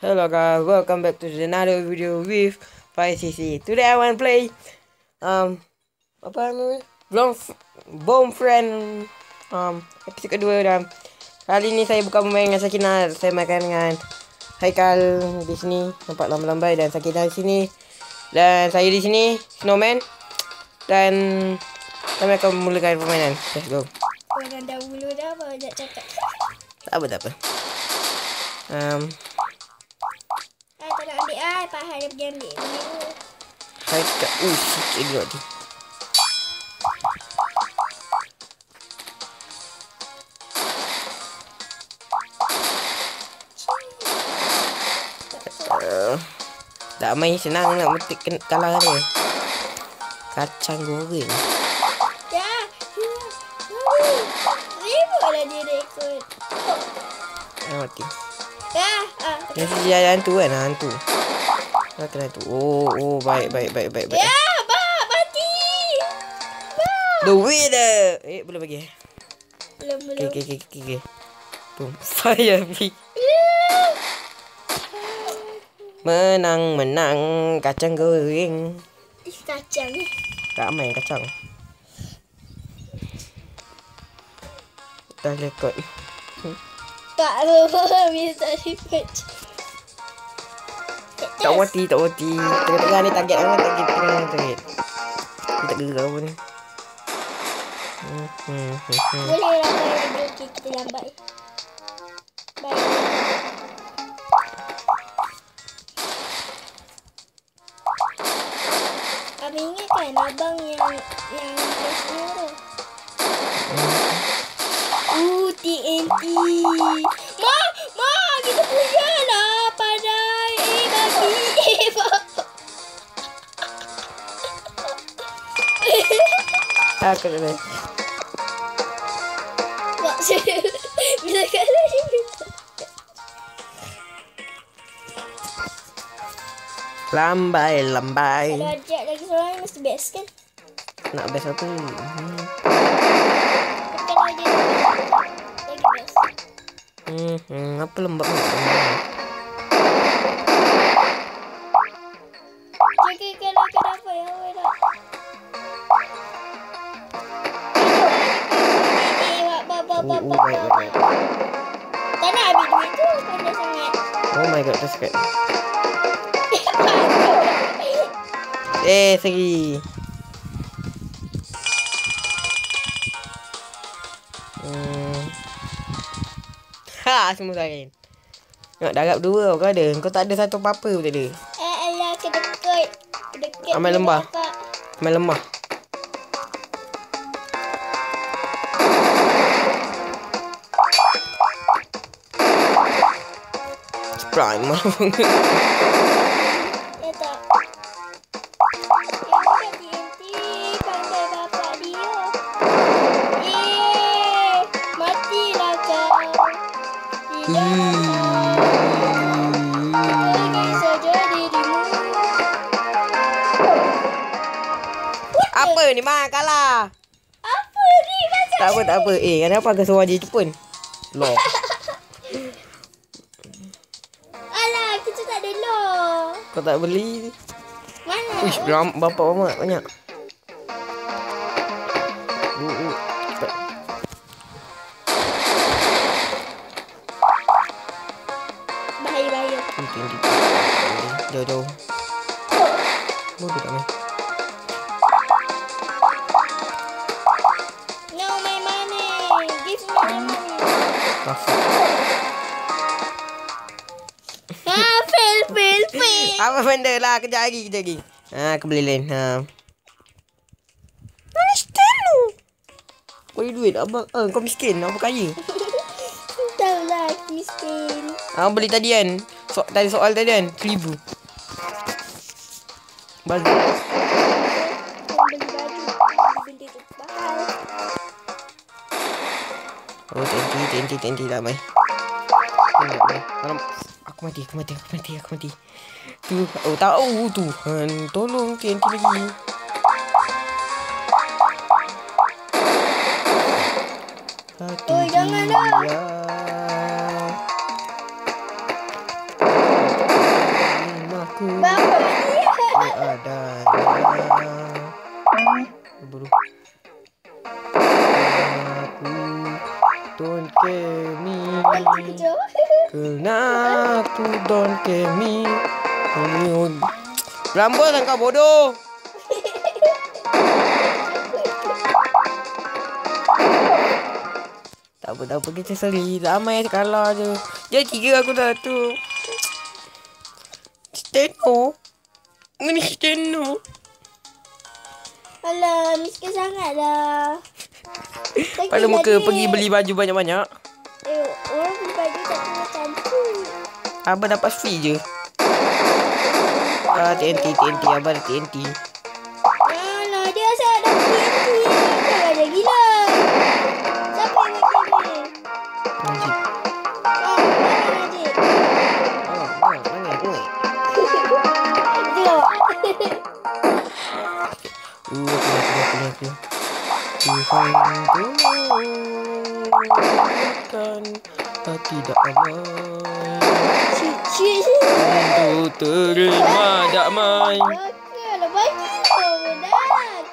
Hello guys, welcome back to another video with 5cc. Today I want to play apa namanya? Bomb Friend episode kedua dan kali ni saya bukan bermain dengan Sakina, saya mainkan dengan Haikal di sini, nampak lambai-lambai, dan Sakina di sini dan saya di sini, Snowman, dan kami akan memulakan permainan. Let's go. Orang dahulu dah banyak cakap. Tak apa. Tak nak ambil Pak Hai dia pergi ambil dulu. Haikal, sikit juga tu. Tak main senang nak metik kalah dia. Kacang goreng. Ya. Ributlah dia rekod. Mati. Ya. Dia jadi hantu kan, hantu. Dah kena hantu. Oh, baik. Ya, mati. The winner. Belum bagi. Belum. Okay. Boom. Fire pick. Menang kacang goreng. Kacang ni. Tak main kacang. Dah rekod. Tak lupa bisa report. Tak mati. Tengah-tengah ni target apa? Target. Tak gerak pun. Boleh ramai lagi kita lambat. Baik. Abang ingat kan abang yang biasanya tu? TNT. Ma, kita punya lah padai. Bagi. Aku kena. Maksud bila kalah dia minta. Lambai. Kalau ajak lagi seorang mesti best kan? Nak best apa? Kalau dia lagi best. Apa lembab ni? Jaga kalau kenapa ya awak tak? Baik. Tak nak habis duit tu, pandai sangat. Oh my god, terus kat. Segi. Semua lain. Nak darab dua kau ada. Kau tak ada satu apa-apa pun tak ada. Alah, kedekat. Amal lembah. Prime. Ya tak. Dia bukan TNT. Pandai bapak dia. Matilah kau. Tidak pergi saja dirimu. Apa ni mak kalah? Apa ni macam Tak apa. Kenapa kau suruh je tu pun? Loh. Alah, kita tak ada law. Kau tak beli. Mana? Uish, bapak mamak banyak. Bahaya. Jauh. Bodoh tak main. No, my money. Give me the money. Fail. Apa benda lah, kejap lagi. Aku beli lain. Understand lu. Kau ada duit abang. Kau miskin, apa kaya? Tahu lah, aku miskin. Abang beli tadi kan. Soal tadi kan 1,000. Balik. Kau beli baju. Benda tu mahal. Oh, TNT tak main. Kalau aku mati. Tu, tahu Tuhan, tolong TNT lagi. Hati jangan dah. dia. me. Kejap. Kenapa don't care me? Rambut kan kau bodoh. Tak apa kita seri. Ramai kalah je. Jadi 3 aku dah tu. Steno. Ini Steno. Alah, miskin sangat dah. Pada muka pergi beli baju banyak-banyak. Orang beli baju tak kena cantik. Abang dapat free je. TNT. Abang ada TNT. Alah, dia asal ada TNT. Jangan ada gila. Siapa yang nak ni? Najib. Mana Najib? Mana aku? Tengok. Aku. Tuhan kan tidak aman. Cik. Untuk terima damai. Kalau baju benar.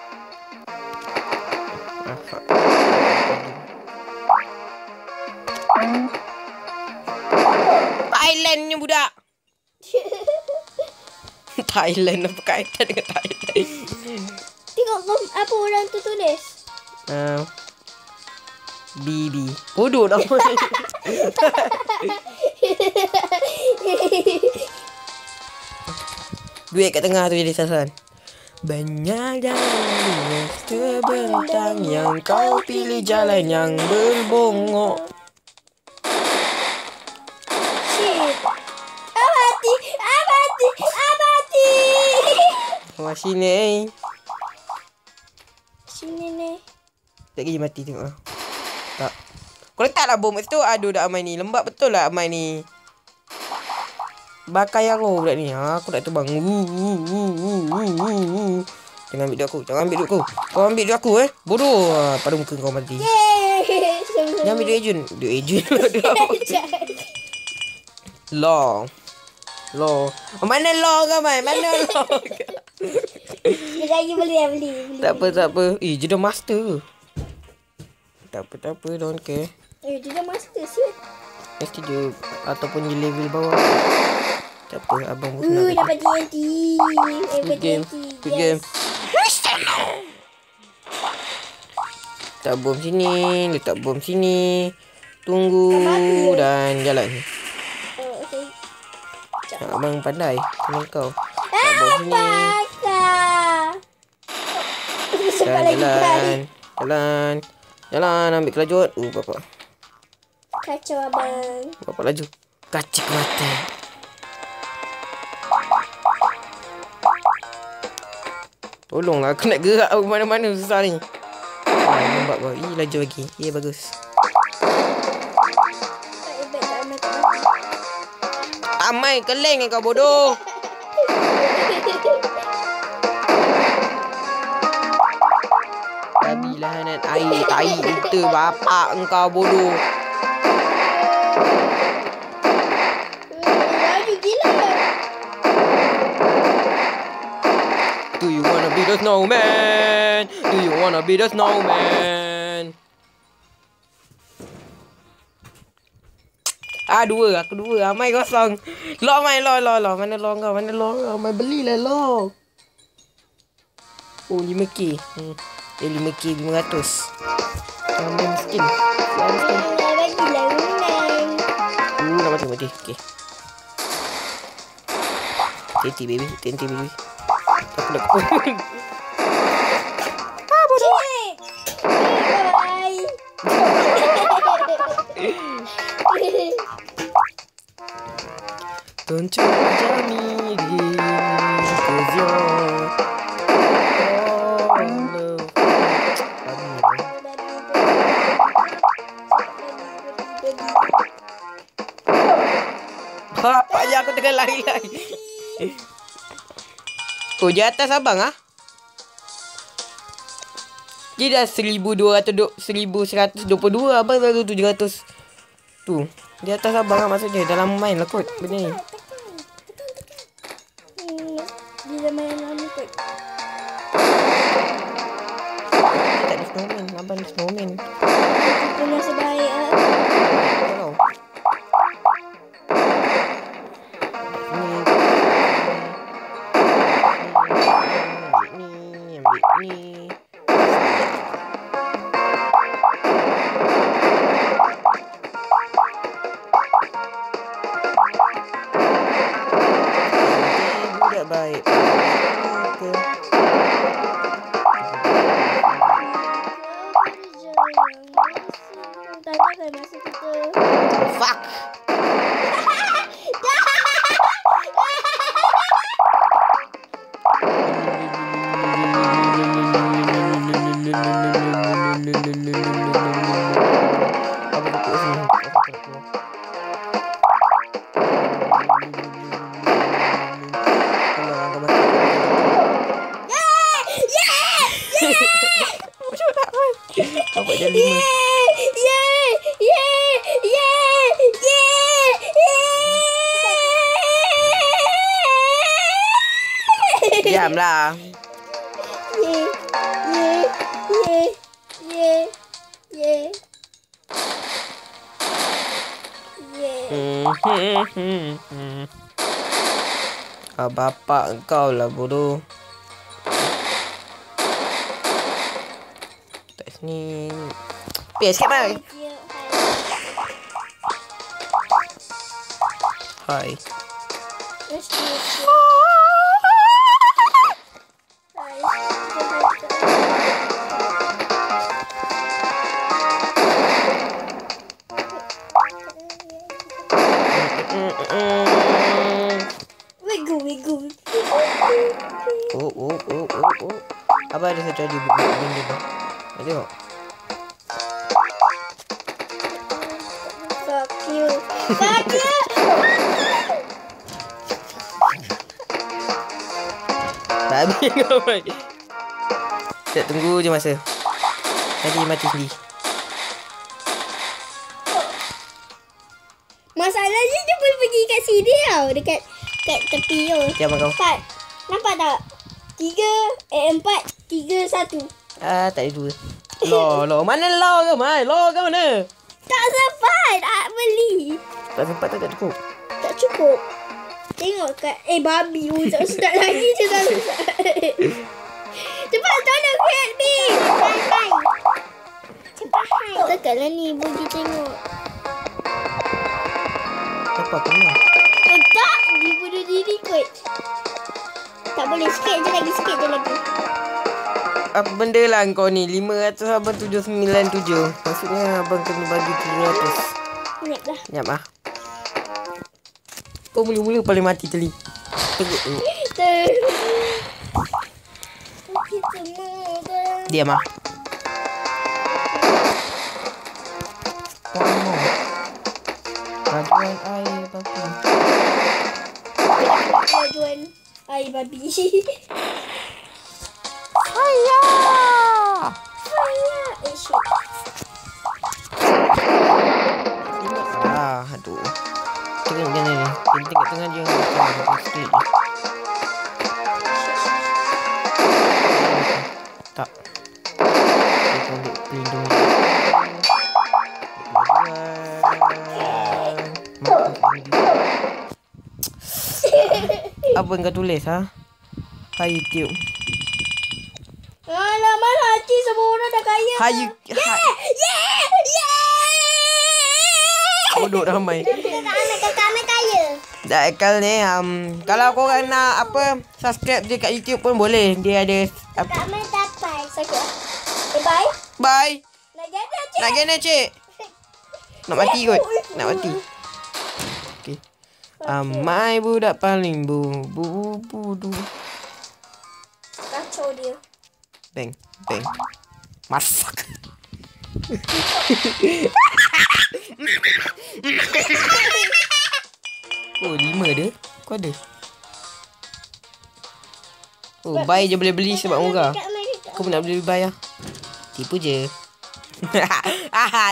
Thailandnya budak. Thailand apa kaitan dengan Thailand? Tengok apa orang tu tulis. BB. Bodoh nama ni. Duit kat tengah tu jadi sasaran. Banyak jalan terbentang yang kau pilih jalan yang berbongok. Shit. Abati. Wah sini. Sini ni. Tak lagi mati tengok. Tak. Kau letaklah bom kat situ. Aduh dah Amai ni. Lembab betul lah Amai ni. Bakar arrow budak ni. Aku nak terbang. Jangan ambil duit aku. Kau ambil duit aku Bodoh. Pada muka kau mati. Yeay. Jangan ambil duit Ejun. Duit Ejun. Law. Mana law kau Mai? Mana law? Sekejap lagi beli. Tak apa. Dia dah master. Tak apa. Don't care. Dia dah master siut. Mesti dia. Ataupun dia level bawah. Tak apa. Abang pun nak. Dapat TNT. Good game. Letak bom sini. Tunggu dan jalan. Okay. Abang pandai. Kena kau. Letak bom sini. Jalan. Ambil kelajut. Bapak. Kacau abang. Bapak laju. Kacik mata. Tolonglah aku nak gerak ke mana-mana susah ni. Nampak kau. Laju lagi. Bagus. Amai keleng kau bodoh. Babi lahanan air kita bapak engkau bodoh. Laju gila. Do you wanna be the snowman? Aku dua. Amai kosong. Lo. Mana lo kau? Amai belilah lo. Oh 5k. 5k 500. Amai miskin. Bagilah menang. Nak mati. Okay. TNT baby. Aku nak pun. Bodoh. Bye. Don't you judge me, cause you're payah aku tengah lari. Oh, di atas abang Dia dah 1122. Abang baru 700. Tu. Di atas abang maksudnya. Dalam main lah kot. Benda ni. Di zaman yang lama kot. Dia tak ada snowman. Abang ada snowman. Itu nasib baik baik. Okay. Tanyakan masa kita. Fuck. Apa dia 5? Diamlah. Bapak kau lah bodoh. Tak sini. Pergi sikit mai. Hai. Wiggle. Oh. Apa ada terjadi benda tu? Tengok. Fuck you. Tak habis kau mai. Kita tunggu je masa. Nanti mati sendiri. Masalahnya dia boleh pergi kat sini tau. Dekat tepi tu. Diam kau. Nampak tak? 4, 3, 1. Tak ada 2. Loh. Mana loh kau mai? Loh kau mana? Tak sempat. Beli. Tak sempat tak cukup. Tak cukup. Tengok kat. Babi. Ustaz lagi je tak susah. Cepat tolong help me. Hai. Cepat hai. Tekanlah ni. Pergi tengok. Apa kena? Tak. Dia bunuh diri kot. Tak boleh. Sikit je lagi. Apa benda lah kau ni? 500 abang 797. Maksudnya abang kena bagi 300. Nyap lah. Kau mula-mula paling mati tadi. Teguk tu. Diam lah. Rajuan air babi. Rajuan air babi. Saya. Shit. Aduh. Tengok ni. Tengok je. Sikit je. Tak. Kita ambil pelindung ni. Apa yang kau tulis ha? Hai YouTube. Alamak, hati semua orang dah kaya. Bodoh ramai. Kami kaya. Dah akal ni. Kalau korang nak subscribe dia kat YouTube pun boleh. Dia ada Kami dapat. Sakit. Bye. Bye. Nak gana, cik. Nak mati kot. Okay. Amai budak paling bodoh. Kacau dia. Bang. Masak. Oh, 5 dia. Kau ada? Oh, buy je boleh beli sebab murah. Kau pun nak beli buy lah. Tipu je.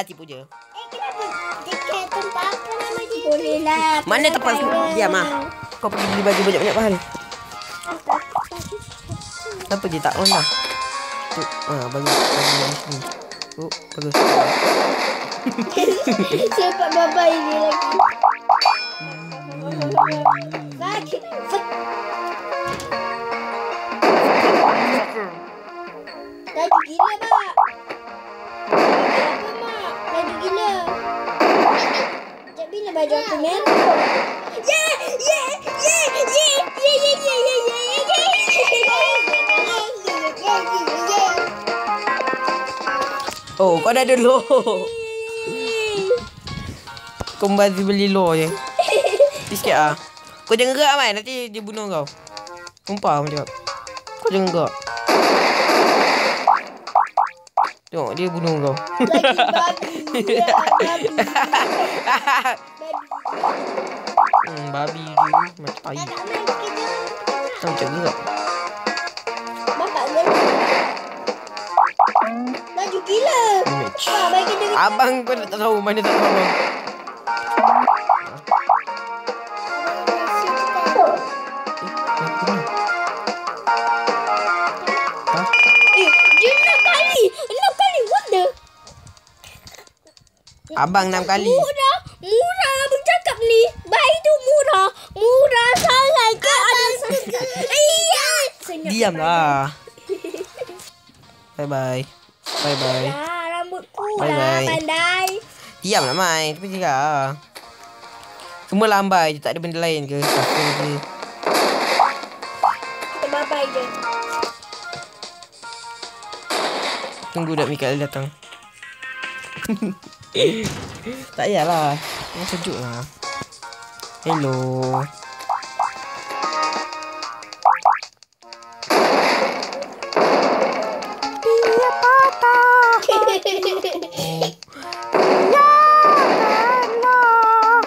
Tipu je. Kenapa dekat tempat apa nama dia? Boleh lah. Mana tempat diam ah. Kau pergi beli baju banyak-banyak mahal. Kenapa dia tak on lah? Tu, bagus ni. Oh, bagus. Cepat babai dia lagi. Lagi. Laju gila, Mak. Apa, Mak? Laju gila. Sekejap bila baju aku merah? Yeah. Kau dah ada low. Kau bazir beli low je. Sikit ah. Kau jangan gerak Mai, nanti dia bunuh kau. Sumpah aku cakap. Kau jangan gerak. Tengok dia bunuh kau. Lagi babi. Ya, babi. Babi dia macam tai. Nak main kita. Tahu macam gerak. Bapak laju gila. Image. Bagi dia. Abang pun tak tahu mana tak tahu abang. Dia 6 kali. 6 kali. What the? Abang 6 kali. Murah abang cakap ni. Bayi tu murah. Murah sangat ke ada iya. Diamlah. Bye-bye. Bye-bye. Dah rambutku Bye, lah bye. pandai. Diamlah Mai. Tapi cakap. Semua lambai je. Tak ada benda lain ke? Apa je. Kita bye-bye je. Tunggu dak Mikael datang. Tak payahlah. Yang sejuk lah. Hello. Dia patah. Janganlah.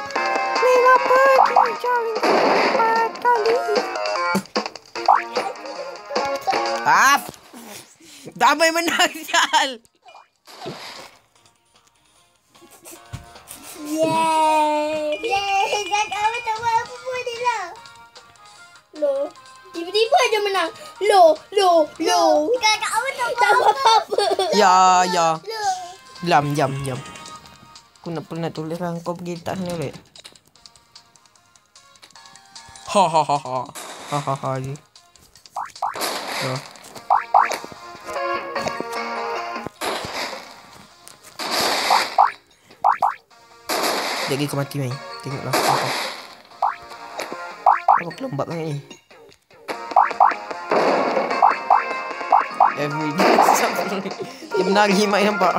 Bila pergi jalan empat kali. Ah. Tak boleh menang sial. Yeay. Kakak awak tak buat apa pun ni lah. Loh. Tiba-tiba aja menang. Loh. Kakak awak tak buat apa-apa. Ya. Loh. Jam. Aku nak pernah tulis lah. Kau pergi letak sana balik. Ha je. Ya. Sekejap lagi kau mati Mai. Tengoklah. Aku kelombat sangat ni. Every day. Dia menari Mai nampak.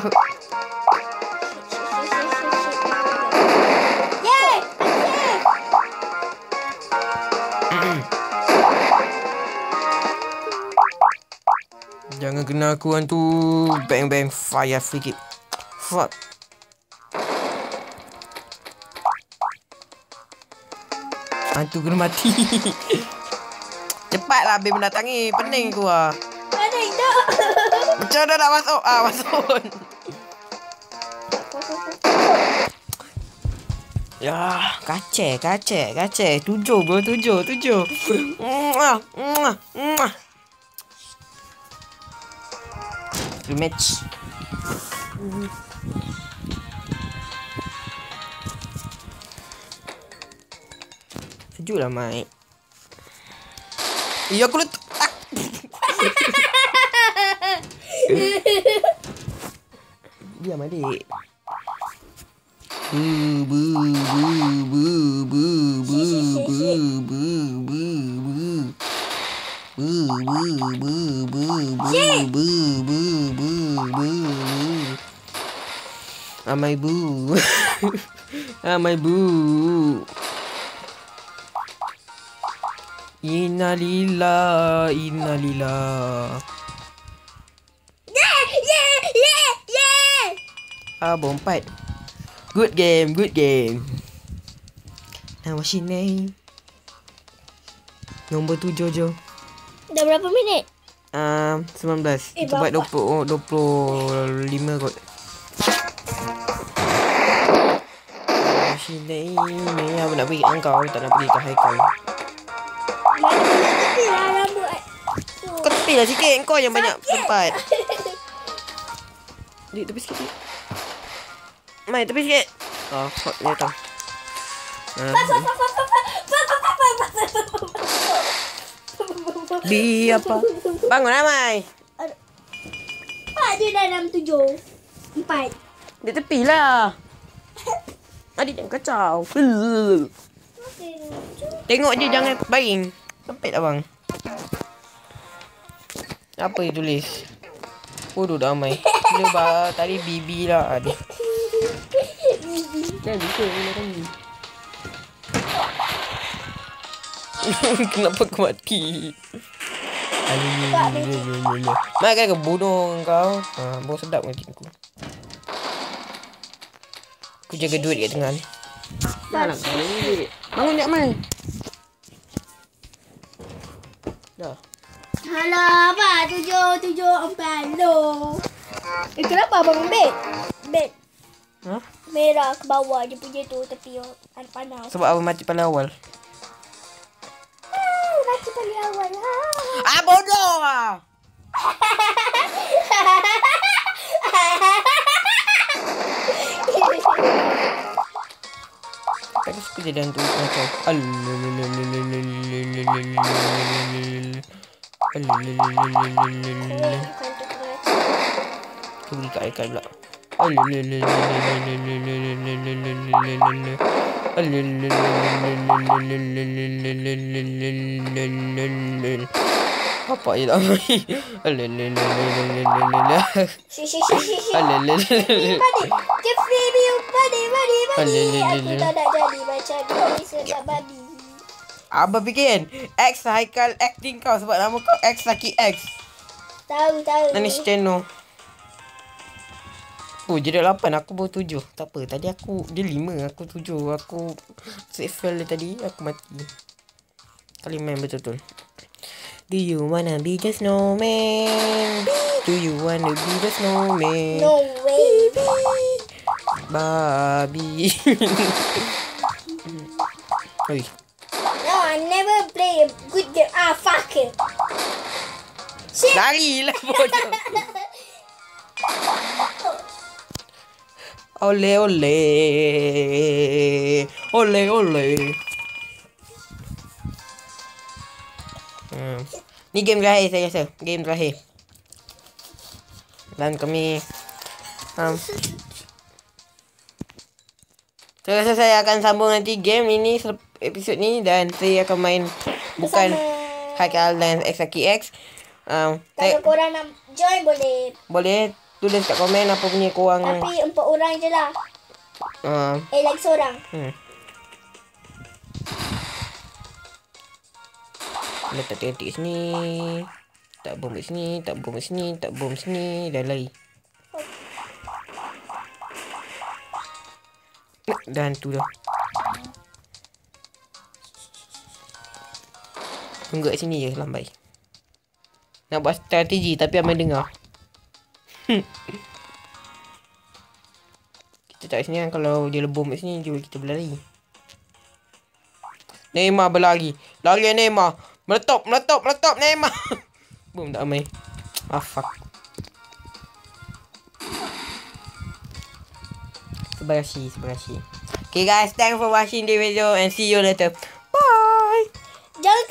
Yeay. Jangan kena aku hantu. Bang fire free kick. Fuck. Hantu kena mati. Cepatlah habis mendatangi. Pening aku lah. Pening tak? Macam mana nak masuk? Masuk. Ya, kacek. 7 bro, 7. Rematch. Sejuk lah Mike. Ya aku letak. Diam adik. Amai bu. Innalillah. Bom 4. Good game. Nama sini. Nombor 7 je. Dah berapa minit? 19. Kita buat 25 kot. Sini ni aku nak pergi engkau, tak nak pergi ke Haikal. Mana tepi lah rambut. Kau tepi lah sikit, kau yang banyak tempat. Dik, tepi sikit. Mai, tepi sikit. Hot dia datang. Bi apa? Bangun lah Mai. Pak dia dalam 7. 4. Dia tepi lah. Adik jangan kacau. Tengok je jangan baring. Sempit abang. Apa dia tulis? Bodoh damai. Dia tadi bibi lah. Aduh. Dah bisa ni. Kenapa aku mati? Mak kan bunuh kau. Bau sedap mati aku. Aku jaga duit kat tengah ni. Dah nak duit. Bangun jap mai. Dah. Alah, apa? 7, 4, low. Kenapa abang bed? Bed. Ha? Merah ke bawah dia punya tu tepi panas. Sebab abang mati paling awal. Mati paling awal. Bodoh ah. Tak suka jadi hantu macam. Aku beri kat ikan pula. Apa je tak main. Jeffrey, badi. Aku tak nak jadi macam ni sebab babi. Abang fikir X Haikal acting kau sebab nama kau X Saki X. Tahu. Nani Steno. Oh, jadi 8. Aku baru 7. Tak apa. Tadi dia 5. Aku 7. Aku save file dia tadi. Aku mati. Kali main betul-betul. Do you wanna be the snowman? Do you wanna be the snowman? No way. Babi. Oi. No, I never play a good game. Fuck it. Shit. Lari lah bodoh. Ole. Ni game terakhir saya rasa. Game terakhir. Dan kami saya rasa saya akan sambung nanti game ini, episod ni, dan saya akan main bukan Haikal dan XAKX. Kalau korang nak join boleh tulis kat komen apa punya korang. Tapi 4 orang je lah. Lagi seorang. Letak titik sini. Tak bom kat sini, tak bom kat sini, tak bom sini, dan lari. Dan tu dah. Tunggu kat sini je lambai. Nak buat strategi tapi Amai dengar. Kita tak kat sini kan. Kalau dia lebom kat sini kita berlari. Neymar berlari. Lari Neymar. Meletop Neymar. Boom, tak Amai. Fuck. Terima kasih. Okay guys, thanks for watching the video and see you later. Bye. Jangan